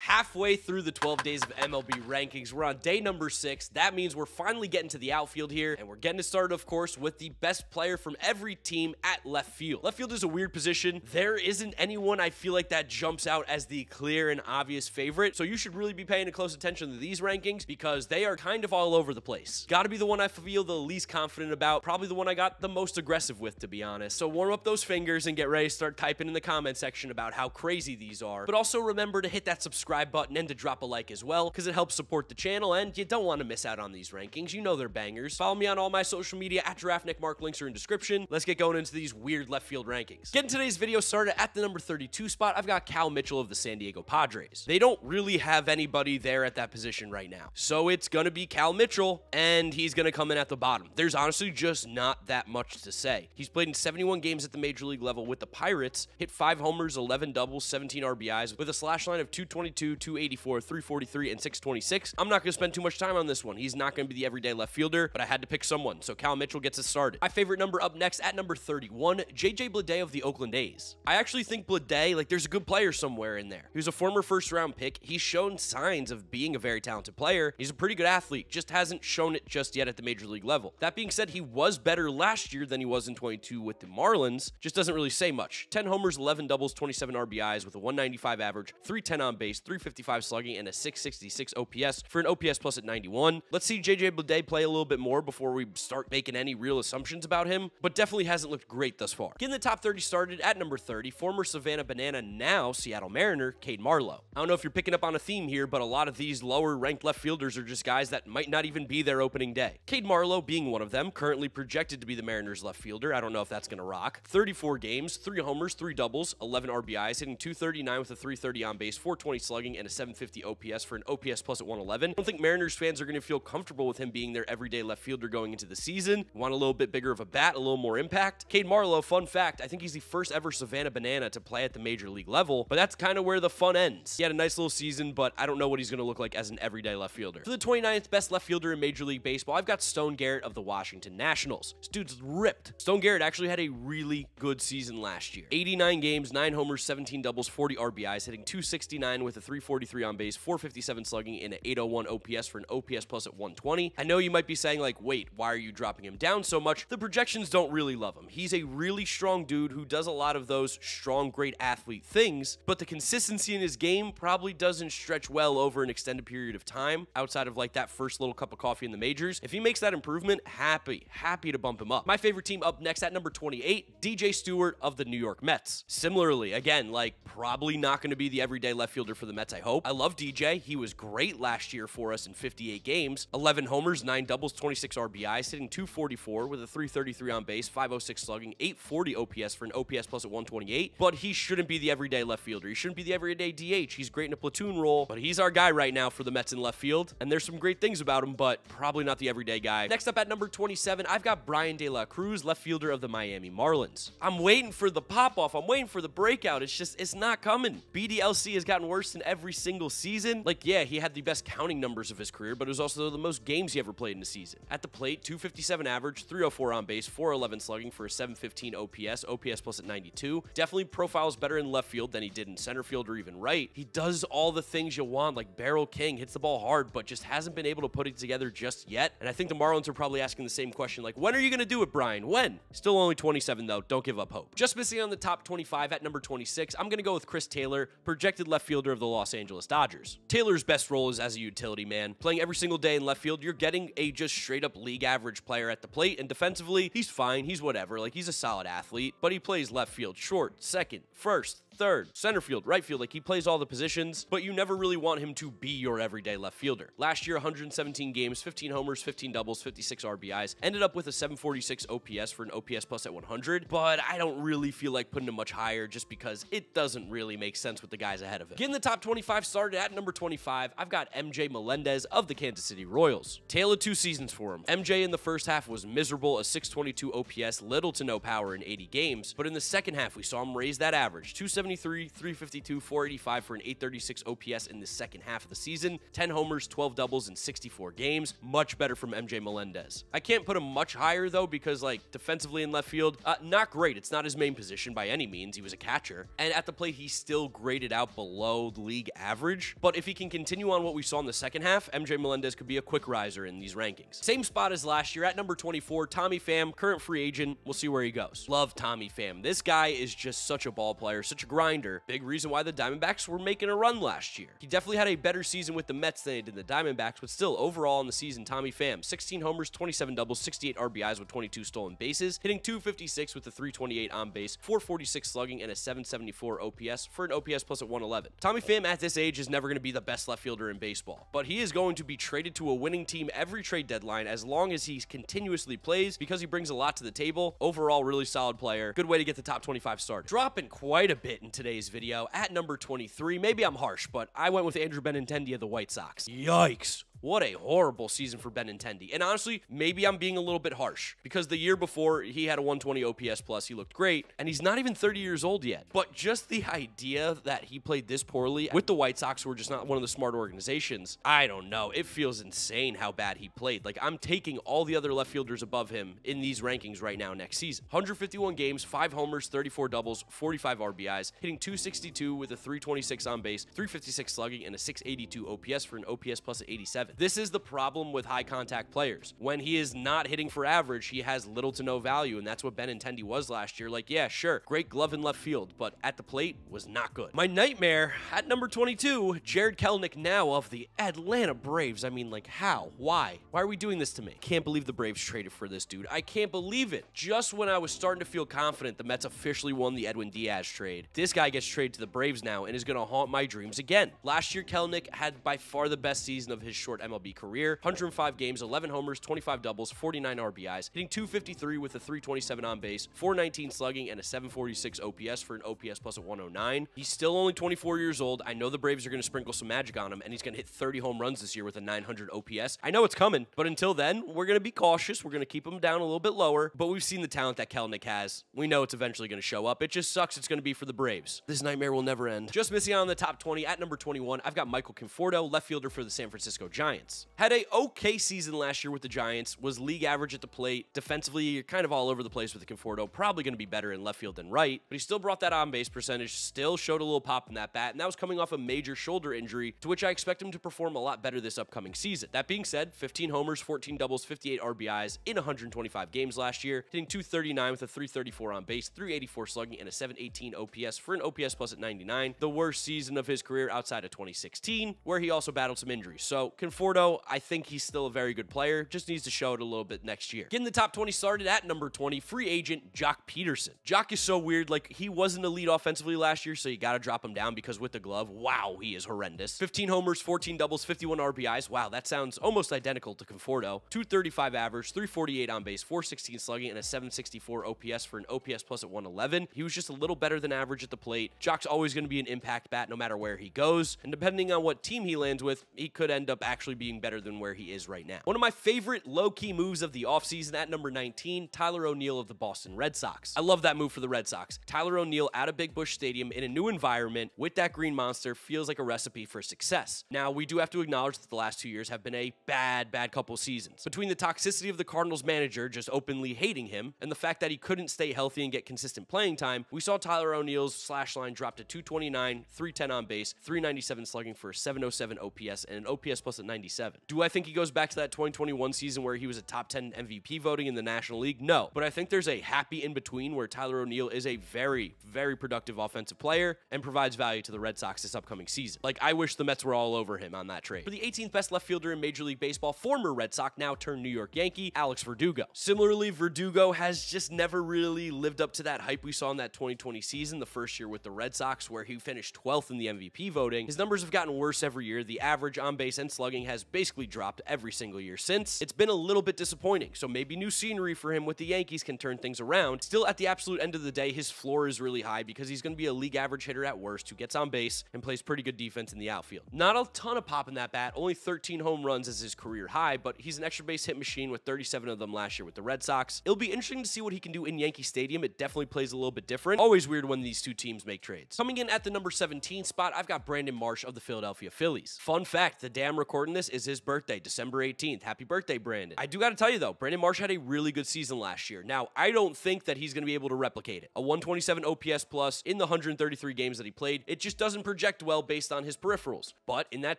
halfway through the 12 days of MLB rankings. We're on day number 6. That means we're finally getting to the outfield here, and we're getting it started, of course, with the best player from every team at left field. Left field is a weird position. There isn't anyone I feel like that jumps out as the clear and obvious favorite, so you should really be paying close attention to these rankings because they are kind of all over the place. Gotta be the one I feel the least confident about, probably the one I got the most aggressive with, to be honest. So warm up those fingers and get ready to start typing in the comment section about how crazy these are. But also remember to hit that subscribe button and to drop a like as well, because it helps support the channel, and you don't want to miss out on these rankings. You know they're bangers. Follow me on all my social media at GiraffeNeckMarc. Links are in description. Let's get going into these weird left field rankings. Getting today's video started at the number 32 spot, I've got Cal Mitchell of the San Diego Padres. They don't really have anybody there at that position right now, so it's gonna be Cal Mitchell, and he's gonna come in at the bottom. There's honestly just not that much to say. He's played in 71 games at the major league level with the Pirates, hit 5 homers, 11 doubles, 17 RBIs, with a slash line of 222, 284, 343, and 626. I'm not gonna spend too much time on this one. He's not gonna be the everyday left fielder, but I had to pick someone, so Cal Mitchell gets us started. My favorite number up next at number 31, JJ Bleday of the Oakland A's. I actually think Bleday, like, there's a good player somewhere in there. He was a former first-round pick. He's shown signs of being a very talented player. He's a pretty good athlete, just hasn't shown it just yet at the major league level. That being said, he was better last year than he was in 22 with the Marlins. Just doesn't really say much. 10 homers, 11 doubles, 27 RBIs with a 195 average, 310 on base, 355 slugging, and a 666 OPS for an OPS plus at 91. Let's see JJ Bleday play a little bit more before we start making any real assumptions about him, but definitely hasn't looked great thus far. Getting the top 30 started at number 30, former Savannah Banana, now Seattle Mariner, Kade Marlo. I don't know if you're picking up on a theme here, but a lot of these lower ranked left fielders are just guys that might not even be their opening day. Kade Marlo being one of them, currently projected to be the Mariners left fielder. I don't know if that's going to rock. 34 games, 3 homers, 3 doubles, 11 RBIs, hitting 239 with a 330 on base, 420 slugging, and a 750 OPS for an OPS plus at 111. I don't think Mariners fans are going to feel comfortable with him being their everyday left fielder going into the season. Want a little bit bigger of a bat, a little more impact. Kade Marlo, fun fact, I think he's the first ever Savannah Banana to play at the major league level, but that's kind of where the fun ends. He had a nice little season, but I don't know what he's going to look like as an everyday left fielder. For the 29th best left fielder in Major League Baseball, I've got Stone Garrett of the Washington Nationals. This dude's ripped. Stone Garrett actually had a really good season last year. 89 games, 9 homers, 17 doubles, 40 RBIs, hitting 269 with a 343 on base, 457 slugging, and an 801 OPS for an OPS plus at 120. I know you might be saying, like, wait, why are you dropping him down so much? The projections don't really love him. He's a really strong dude who does a lot of those strong, great athlete things, but the consistency in his game probably doesn't stretch well over an extended period of time outside of like that first little cup of coffee in the majors. If he makes that improvement, happy to bump him up. My favorite team up next at number 28, DJ Stewart of the New York Mets. Similarly, again, like, probably not going to be the everyday left fielder for the Mets, I hope. I love DJ. He was great last year for us in 58 games. 11 homers, 9 doubles, 26 RBIs, hitting 244 with a 333 on base, 506 slugging, 840 OPS for an OPS plus at 128. But he shouldn't be the everyday left fielder. He shouldn't be the everyday DH. He's great in a platoon role, but he's our guy right now for the Mets in left field, and there's some great things about him, but probably not the everyday guy. Next up at number 27, I've got Brian De La Cruz, left fielder of the Miami Marlins. I'm waiting for the pop-off. I'm waiting for the breakout. It's not coming. BDLC has gotten worse in every single season. Like, yeah, he had the best counting numbers of his career, but it was also the most games he ever played in a season. At the plate, 257 average, 304 on base, 411 slugging for a 715 OPS, OPS plus at 92. Definitely profiles better in left field than he did in center field or even right. He does all the things you want, like barrel king, hits the ball hard, but just hasn't been able to put it together just yet. And I think the Marlins are probably asking the same question, like, when are you going to do it, Brian? When? Still only 27, though. Don't give up hope. Just missing on the top 25 at number 26, I'm going to go with Chris Taylor, projected left fielder of the Los Angeles Dodgers. Taylor's best role is as a utility man. Playing every single day in left field, you're getting a just straight up league average player at the plate, and defensively, he's fine. He's whatever. Like, he's a solid athlete, but he plays left field, short, second, first, third, center field, right field. Like, he plays all the positions, but you never really want him to be your everyday left fielder. Last year, 117 games, 15 homers, 15 doubles, 56 RBIs, ended up with a 746 OPS for an OPS plus at 100, but I don't really feel like putting him much higher just because it doesn't really make sense with the guys ahead of him. Getting the top 25 started at number 25, I've got MJ Melendez of the Kansas City Royals. Tale of 2 seasons for him. MJ in the first half was miserable, a 622 OPS, little to no power in 80 games, but in the second half, we saw him raise that average, 270 373, 352, 485 for an 836 OPS in the second half of the season. 10 homers, 12 doubles in 64 games. Much better from MJ Melendez. I can't put him much higher, though, because, like, defensively in left field, not great. It's not his main position by any means. He was a catcher. And at the plate, he still graded out below the league average. But if he can continue on what we saw in the second half, MJ Melendez could be a quick riser in these rankings. Same spot as last year at number 24, Tommy Pham, current free agent. We'll see where he goes. Love Tommy Pham. This guy is just such a ball player, such a grinder. Big reason why the Diamondbacks were making a run last year. He definitely had a better season with the Mets than he did the Diamondbacks, but still, overall in the season, Tommy Pham, 16 homers, 27 doubles, 68 RBIs with 22 stolen bases, hitting 256 with a 328 on base, 446 slugging, and a 774 OPS for an OPS plus at 111. Tommy Pham at this age is never going to be the best left fielder in baseball, but he is going to be traded to a winning team every trade deadline as long as he continuously plays because he brings a lot to the table. Overall, really solid player. Good way to get the top 25 started. Dropping quite a bit in today's video at number 23. Maybe I'm harsh, but I went with Andrew Benintendi of the White Sox. Yikes. What a horrible season for Benintendi. And honestly, maybe I'm being a little bit harsh because the year before he had a 120 OPS plus, he looked great, and he's not even 30 years old yet. But just the idea that he played this poorly with the White Sox, who are just not one of the smart organizations, I don't know. It feels insane how bad he played. Like, I'm taking all the other left fielders above him in these rankings right now next season. 151 games, 5 homers, 34 doubles, 45 RBIs, hitting 262 with a 326 on base, 356 slugging, and a 682 OPS for an OPS plus at 87. This is the problem with high contact players. When he is not hitting for average, he has little to no value, and that's what Benintendi was last year. Like, yeah, sure, great glove in left field, but at the plate was not good. My nightmare at number 22, Jared Kellick now of the Atlanta Braves. I mean, like, how? Why? Why are we doing this to me? Can't believe the Braves traded for this dude. I can't believe it. Just when I was starting to feel confident the Mets officially won the Edwin Diaz trade, this guy gets traded to the Braves now and is going to haunt my dreams again. Last year, Kellick had by far the best season of his short MLB career. 105 games, 11 homers, 25 doubles, 49 RBIs, hitting 253 with a 327 on base, 419 slugging, and a 746 OPS for an OPS plus a 109. He's still only 24 years old. I know the Braves are going to sprinkle some magic on him, and he's going to hit 30 home runs this year with a 900 OPS. I know it's coming, but until then, we're going to be cautious. We're going to keep him down a little bit lower, but we've seen the talent that Kellick has. We know it's eventually going to show up. It just sucks it's going to be for the Braves. This nightmare will never end. Just missing out on the top 20 at number 21, I've got Michael Conforto, left fielder for the San Francisco Giants. Had a okay season last year with the Giants, was league average at the plate. Defensively, you're kind of all over the place with the Conforto, probably going to be better in left field than right, but he still brought that on-base percentage, still showed a little pop in that bat, and that was coming off a major shoulder injury, to which I expect him to perform a lot better this upcoming season. That being said, 15 homers, 14 doubles, 58 RBIs in 125 games last year, hitting 239 with a 334 on base, 384 slugging, and a 718 OPS for an OPS plus at 99. The worst season of his career outside of 2016, where he also battled some injuries. So Conforto, I think he's still a very good player, just needs to show it a little bit next year. Getting the top 20 started at number 20, free agent Joc Pederson. Joc is so weird, like, he wasn't elite offensively last year, so you gotta drop him down because with the glove, wow, he is horrendous. 15 homers, 14 doubles, 51 RBIs. Wow, that sounds almost identical to Conforto. 235 average, 348 on base, 416 slugging, and a 764 OPS for an OPS plus at 111. He was just a little better than average at the plate. Joc's always going to be an impact bat no matter where he goes, and depending on what team he lands with, he could end up actually being better than where he is right now. One of my favorite low-key moves of the offseason at number 19, Tyler O'Neill of the Boston Red Sox. I love that move for the Red Sox. Tyler O'Neill out of Big Busch Stadium in a new environment with that green monster feels like a recipe for success. Now, we do have to acknowledge that the last 2 years have been a bad couple seasons. Between the toxicity of the Cardinals manager just openly hating him and the fact that he couldn't stay healthy and get consistent playing time, we saw Tyler O'Neill's slash line drop to 229, 310 on base, 397 slugging for a 707 OPS and an OPS plus at 97. Do I think he goes back to that 2021 season where he was a top 10 MVP voting in the National League? No, but I think there's a happy in between where Tyler O'Neill is a very productive offensive player and provides value to the Red Sox this upcoming season. Like, I wish the Mets were all over him on that trade. For the 18th best left fielder in Major League Baseball, former Red Sox, now turned New York Yankee, Alex Verdugo. Similarly, Verdugo has just never really lived up to that hype we saw in that 2020 season, the first year with the Red Sox, where he finished 12th in the MVP voting. His numbers have gotten worse every year. The average on base and slugging has basically dropped every single year since. It's been a little bit disappointing, so maybe new scenery for him with the Yankees can turn things around. Still, at the absolute end of the day, his floor is really high because he's going to be a league average hitter at worst who gets on base and plays pretty good defense in the outfield. Not a ton of pop in that bat, only 13 home runs is his career high, but he's an extra base hit machine with 37 of them last year with the Red Sox. It'll be interesting to see what he can do in Yankee Stadium. It definitely plays a little bit different. Always weird when these two teams make trades. Coming in at the number 17 spot, I've got Brandon Marsh of the Philadelphia Phillies. Fun fact, the day I'm recording this is his birthday, December 18th. Happy birthday, Brandon. I do got to tell you though, Brandon Marsh had a really good season last year. Now, I don't think that he's going to be able to replicate it. A 127 OPS plus in the 133 games that he played. It just doesn't project well based on his peripherals. But in that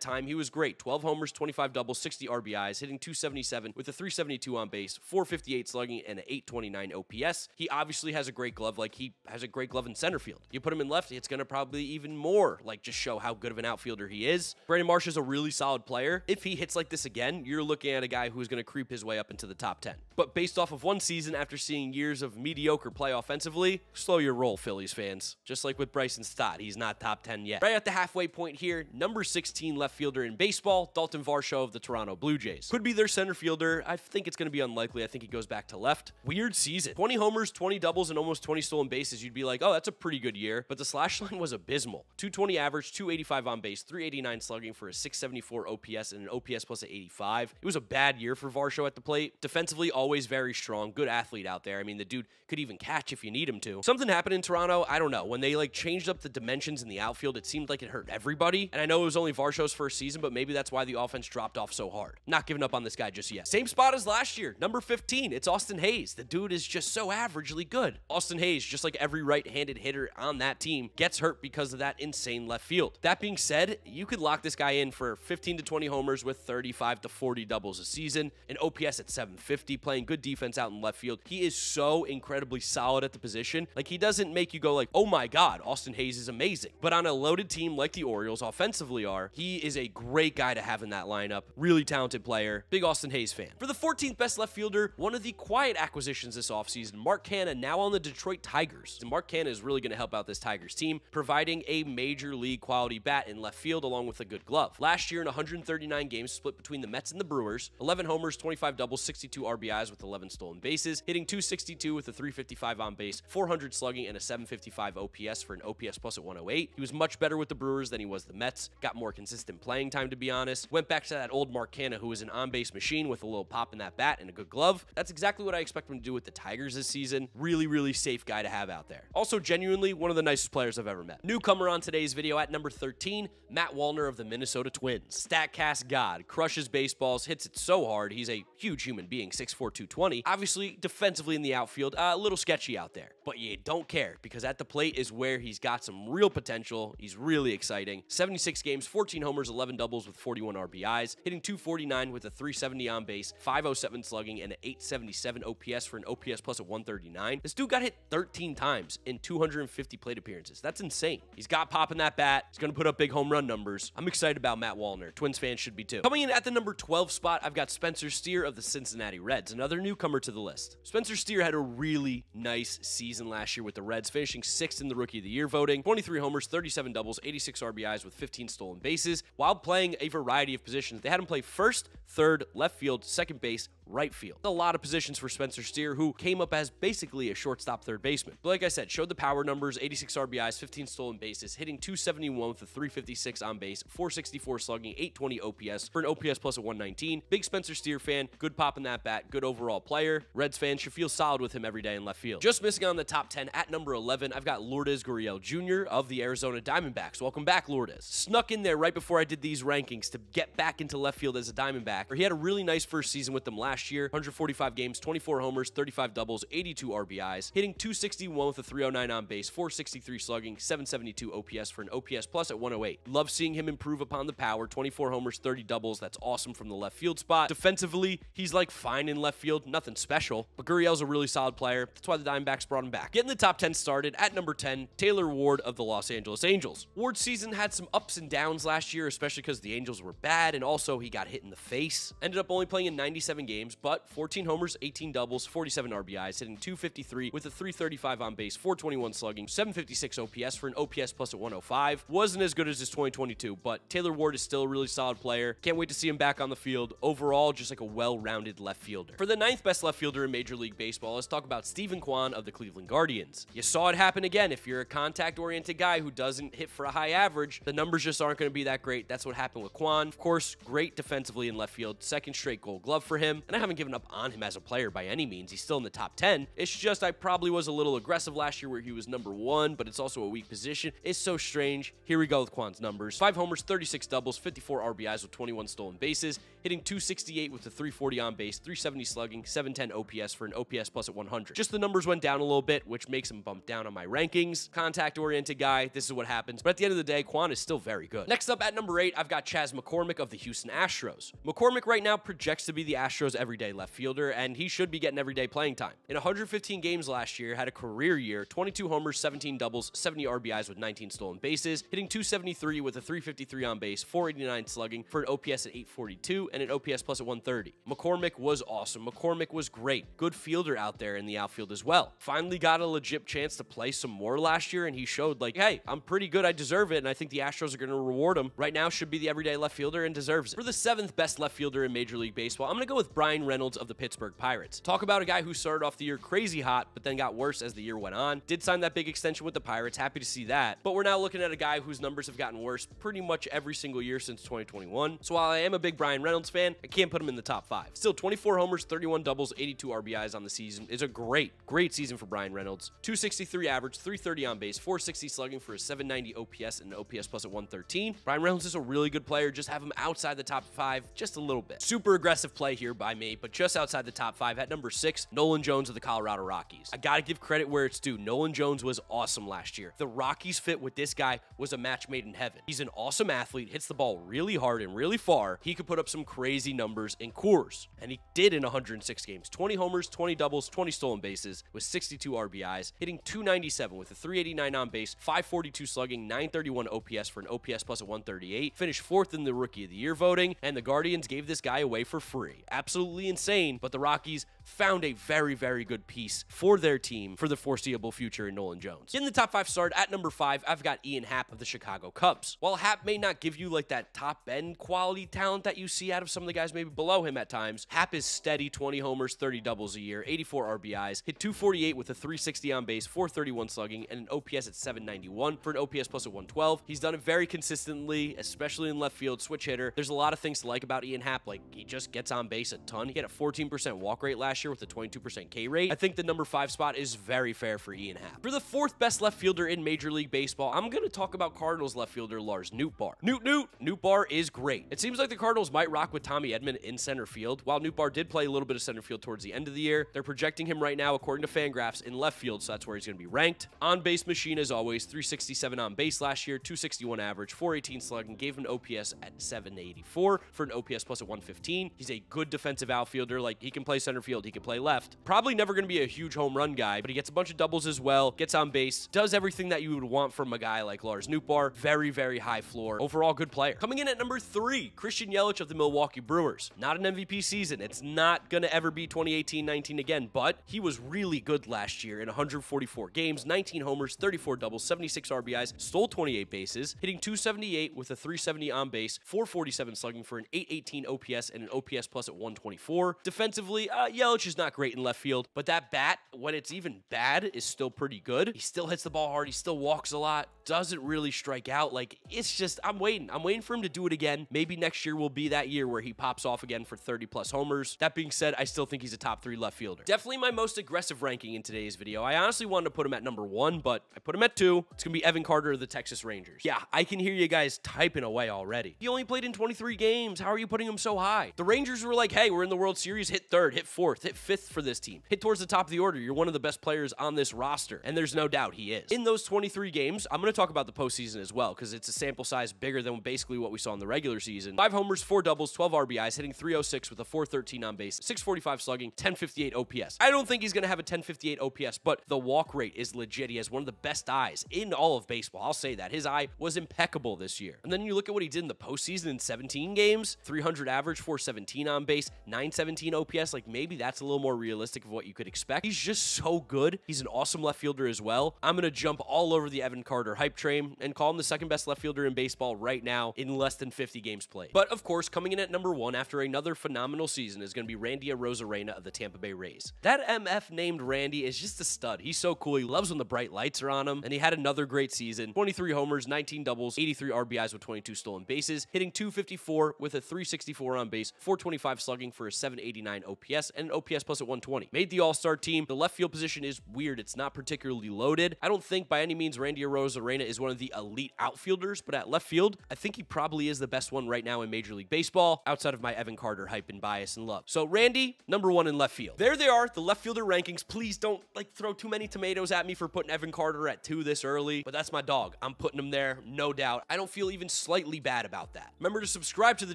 time, he was great. 12 homers, 25 doubles, 60 RBIs, hitting 277 with a 372 on base, 458 slugging, and an 829 OPS. He obviously has a great glove, like he has a great glove in center field. You put him in left, it's going to probably even more like just show how good of an outfielder he is. Brandon Marsh is a really solid player. If he hits like this again, you're looking at a guy who's going to creep his way up into the top 10. But based off of one season after seeing years of mediocre play offensively, slow your roll, Phillies fans. Just like with Bryson Stott, he's not top 10 yet. Right at the halfway point here, number 16 left fielder in baseball, Dalton V of the Toronto Blue Jays. Could be their center fielder. I think it's going to be unlikely. I think he goes back to left. Weird season. 20 homers, 20 doubles, and almost 20 stolen bases. You'd be like, oh, that's a pretty good year. But the slash line was abysmal. 220 average, 285 on base, 389 slugging for a 674 OPS and an OPS plus a 85. It was a bad year for Varsho at the plate. Defensively, always very strong. Good athlete out there. I mean, the dude could even catch if you need him to. Something happened in Toronto. I don't know. When they like changed up the dimensions in the outfield, it seemed like it hurt everybody. And I know it was only Varsho's first season, but maybe that's why the offense dropped off so hard. Not giving up on this guy just yet. Same spot as last year. Number 15. It's Austin Hayes. The dude is just so averagely good. Austin Hayes, just like every right-handed hitter on that team, gets hurt because of that insane left field. That being said, you could lock this guy in for 15 to 20 homers with 35 to 40 doubles a season, an OPS at 750, playing good defense out in left field. He is so incredibly solid at the position. Like, he doesn't make you go like, oh my God, Austin Hayes is amazing. But on a loaded team like the Orioles offensively are, he is a great guy to have in that lineup. Really talented player. Big Austin Hayes fan. For the 14th best left fielder, one of the quiet acquisitions this offseason, Mark Canha, now on the Detroit Tigers. And Mark Canha is really going to help out this Tigers team, providing a major league quality bat in left field along with a good glove. Last year in 139 games split between the Mets and the Brewers, 11 homers, 25 doubles, 62 RBIs with 11 stolen bases, hitting 262 with a 355 on base, 400 slugging, and a 755 OPS for an OPS plus at 108. He was much better with the Brewers than he was the Mets, got more consistent playing time to be honest, went back to that old Mark Canha who was an on-base machine with a little pop in that bat and a good glove. That's exactly what I expect him to do with the Tigers this season. Really, really safe guy to have out there. Also, genuinely, one of the nicest players I've ever met. Newcomer on today's video at number 13, Matt Wallner of the Minnesota Twins. Statcast god, crushes baseballs, hits it so hard. He's a huge human being, 6'4", 220. Obviously, defensively in the outfield, a little sketchy out there. But you don't care, because at the plate is where he's got some real potential. He's really exciting. 76 games, 14 homers, 11 doubles with 41 RBIs, hitting 249 with a 370 on base, 507 slugging, and an 877 OPS for an OPS plus of 139. This dude got hit 13 times in 250 plate appearances. That's insane. He's got pop in that bat. He's going to put up big home run numbers. I'm excited about Matt Wallner. Twins fans should be too. Coming in at the number 12 spot, I've got Spencer Steer of the Cincinnati Reds, another newcomer to the list. Spencer Steer had a really nice season last year with the Reds, finishing 6th in the Rookie of the Year voting, 23 homers, 37 doubles, 86 RBIs with 15 stolen bases, while playing a variety of positions. They had him play first, third, left field, second base, right field. A lot of positions for Spencer Steer, who came up as basically a shortstop third baseman. But like I said, showed the power numbers, 86 RBIs, 15 stolen bases, hitting 271 with a 356 on base, 464 slugging, 820 OPS for an OPS plus of 119. Big Spencer Steer fan, good pop in that bat, good overall player. Reds fans should feel solid with him every day in left field. Just missing on the top 10 at number 11, I've got Lourdes Gurriel Jr. of the Arizona Diamondbacks. Welcome back, Lourdes. Snuck in there right before I did these rankings to get back into left field as a Diamondback. He had a really nice first season with them last year, 145 games, 24 homers, 35 doubles, 82 RBIs, hitting 261 with a 309 on base, 463 slugging, 772 OPS for an OPS plus at 108. Love seeing him improve upon the power, 24 homers, 30 doubles. That's awesome from the left field spot. Defensively, he's like fine in left field, nothing special, but Gurriel's a really solid player. That's why the Diamondbacks brought him back. Getting the top 10 started at number 10, Taylor Ward of the Los Angeles Angels. Ward's season had some ups and downs last year, especially because the Angels were bad, and also he got hit in the face. Ended up only playing in 97 games, games, but 14 homers, 18 doubles, 47 RBIs, hitting 253 with a 335 on base, 421 slugging, 756 OPS for an OPS plus at 105. Wasn't as good as his 2022, but Taylor Ward is still a really solid player. Can't wait to see him back on the field. Overall, just like a well-rounded left fielder. For the 9th best left fielder in Major League Baseball, let's talk about Steven Quan of the Cleveland Guardians. You saw it happen again. If you're a contact-oriented guy who doesn't hit for a high average, the numbers just aren't going to be that great. That's what happened with Quan. Of course, great defensively in left field. Second straight Gold Glove for him, and I haven't given up on him as a player by any means. He's still in the top 10. It's just I probably was a little aggressive last year where he was number 1, but it's also a weak position. It's so strange. Here we go with Quan's numbers. 5 homers, 36 doubles, 54 RBIs with 21 stolen bases, hitting 268 with a 340 on base, 370 slugging, 710 OPS for an OPS plus at 100. Just the numbers went down a little bit, which makes him bump down on my rankings. Contact-oriented guy, this is what happens. But at the end of the day, Quan is still very good. Next up at number 8, I've got Chas McCormick of the Houston Astros. McCormick right now projects to be the Astros' everyday left fielder, and he should be getting everyday playing time. In 115 games last year, had a career year, 22 homers, 17 doubles, 70 RBIs with 19 stolen bases, hitting 273 with a 353 on base, 489 slugging for an OPS at 842 and an OPS plus at 130. McCormick was awesome. McCormick was great. Good fielder out there in the outfield as well. Finally got a legit chance to play some more last year, and he showed like, hey, I'm pretty good. I deserve it, and I think the Astros are going to reward him. Right now should be the everyday left fielder and deserves it. For the 7th best left fielder in Major League Baseball, I'm going to go with Brian Reynolds of the Pittsburgh Pirates. Talk about a guy who started off the year crazy hot, but then got worse as the year went on. Did sign that big extension with the Pirates. Happy to see that. But we're now looking at a guy whose numbers have gotten worse pretty much every single year since 2021. So while I am a big Brian Reynolds fan, I can't put him in the top 5. Still 24 homers, 31 doubles, 82 RBIs on the season is a great season for Brian Reynolds. 263 average, 330 on base, 460 slugging for a 790 OPS and an OPS plus at 113. Brian Reynolds is a really good player. Just have him outside the top 5 just a little bit. Super aggressive play here by me, but just outside the top 5 at number 6, Nolan Jones of the Colorado Rockies. I gotta give credit where it's due. Nolan Jones was awesome last year. The Rockies fit with this guy was a match made in heaven. He's an awesome athlete, hits the ball really hard and really far. He could put up some crazy numbers in Coors, and he did in 106 games. 20 homers, 20 doubles, 20 stolen bases with 62 RBIs, hitting 297 with a 389 on base, 542 slugging, 931 OPS for an OPS plus at 138. Finished 4th in the Rookie of the Year voting, and the Guardians gave this guy away for free. Absolutely insane, but the Rockies found a very good piece for their team for the foreseeable future in Nolan Jones. In the top 5 start at number 5, I've got Ian Happ of the Chicago Cubs. While Happ may not give you like that top end quality talent that you see out of some of the guys maybe below him at times, Happ is steady 20 homers, 30 doubles a year, 84 RBIs, hit 248 with a 360 on base, 431 slugging, and an OPS at 791 for an OPS plus at 112. He's done it very consistently, especially in left field, switch hitter. There's a lot of things to like about Ian Happ, like he just gets on base a ton. He had a 14% walk rate last year with a 22% K rate. I think the number 5 spot is very fair for Ian Happ. For the 4th best left fielder in Major League Baseball, I'm going to talk about Cardinals left fielder Lars Nootbaar. Nootbaar is great. It seems like the Cardinals might rock with Tommy Edman in center field. While Nootbaar did play a little bit of center field towards the end of the year, they're projecting him right now, according to Fangraphs, in left field, so that's where he's going to be ranked. On-base machine as always, 367 on base last year, 261 average, 418 slugging, gave him an OPS at 784 for an OPS plus at 115. He's a good defensive outfielder. Like, he can play center field, he can play left. Probably never going to be a huge home run guy, but he gets a bunch of doubles as well, gets on base, does everything that you would want from a guy like Lars Nootbaar. Very high floor. Overall, good player. Coming in at number 3, Christian Yelich of the Milwaukee Brewers. Not an MVP season. It's not going to ever be 2018-19 again, but he was really good last year in 144 games, 19 homers, 34 doubles, 76 RBIs, stole 28 bases, hitting 278 with a 370 on base, 447 slugging for an 818 OPS and an OPS plus at 124. Defensively, Yelich is not great in left field, but that bat, when it's even bad, is still pretty good. He still hits the ball hard. He still walks a lot. Doesn't really strike out. Like, it's just, I'm waiting for him to do it again. Maybe next year will be that year where he pops off again for 30 plus homers. That being said, I still think he's a top 3 left fielder. Definitely my most aggressive ranking in today's video. I honestly wanted to put him at number 1, but I put him at 2. It's gonna be Evan Carter of the Texas Rangers. Yeah, I can hear you guys typing away already. He only played in 23 games. How are you putting him so high? The Rangers were like, hey, we're in the World Series, hit 3rd, hit 4th, hit 5th for this team. Hit towards the top of the order. You're one of the best players on this roster, and there's no doubt he is. In those 23 games, I'm gonna talk about the postseason as well, because it's a sample size bigger than basically what we saw in the regular season. 5 homers, 4 doubles, 12 RBIs, hitting .306 with a .413 on base, .645 slugging, .1058 OPS. I don't think he's going to have a .1058 OPS, but the walk rate is legit. He has one of the best eyes in all of baseball. I'll say that. His eye was impeccable this year. And then you look at what he did in the postseason in 17 games, 300 average, .417 on base, .917 OPS. Like, maybe that's a little more realistic of what you could expect. He's just so good. He's an awesome left fielder as well. I'm going to jump all over the Evan Carter hype train and call him the second best left fielder in baseball right now in less than 50 games played. But of course, coming in at number 1 after another phenomenal season is going to be Randy Arozarena of the Tampa Bay Rays. That MF named Randy is just a stud. He's so cool. He loves when the bright lights are on him, and he had another great season. 23 homers, 19 doubles, 83 RBIs with 22 stolen bases, hitting .254 with a .364 on base, .425 slugging for a .789 OPS, and an OPS plus at 120. Made the All-Star team. The left field position is weird. It's not particularly loaded. I don't think by any means Randy Arozarena is one of the elite outfielders, but at left field, I think he probably is the best one right now in Major League Baseball, outside of my Evan Carter hype and bias and love. So Randy, number 1 in left field. There they are, the left fielder rankings. Please don't throw too many tomatoes at me for putting Evan Carter at 2 this early, but that's my dog. I'm putting him there, no doubt. I don't feel even slightly bad about that. Remember to subscribe to the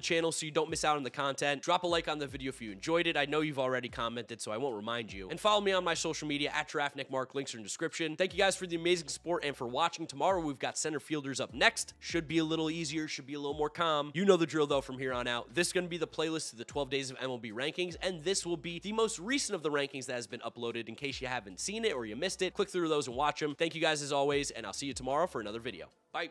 channel so you don't miss out on the content. Drop a like on the video if you enjoyed it. I know you've already commented, so I won't remind you. And follow me on my social media at GiraffeNeckMarc. Links are in the description. Thank you guys for the amazing support and for watching. Tomorrow we've got center fielders up next. Should be a little easier, should be a little more calm. You know the drill though from here on out. This is going to be the playlist to the 12 days of MLB rankings, and this will be the most recent of the rankings that has been uploaded in case you haven't seen it or you missed it. Click through those and watch them. Thank you guys as always, and I'll see you tomorrow for another video. Bye.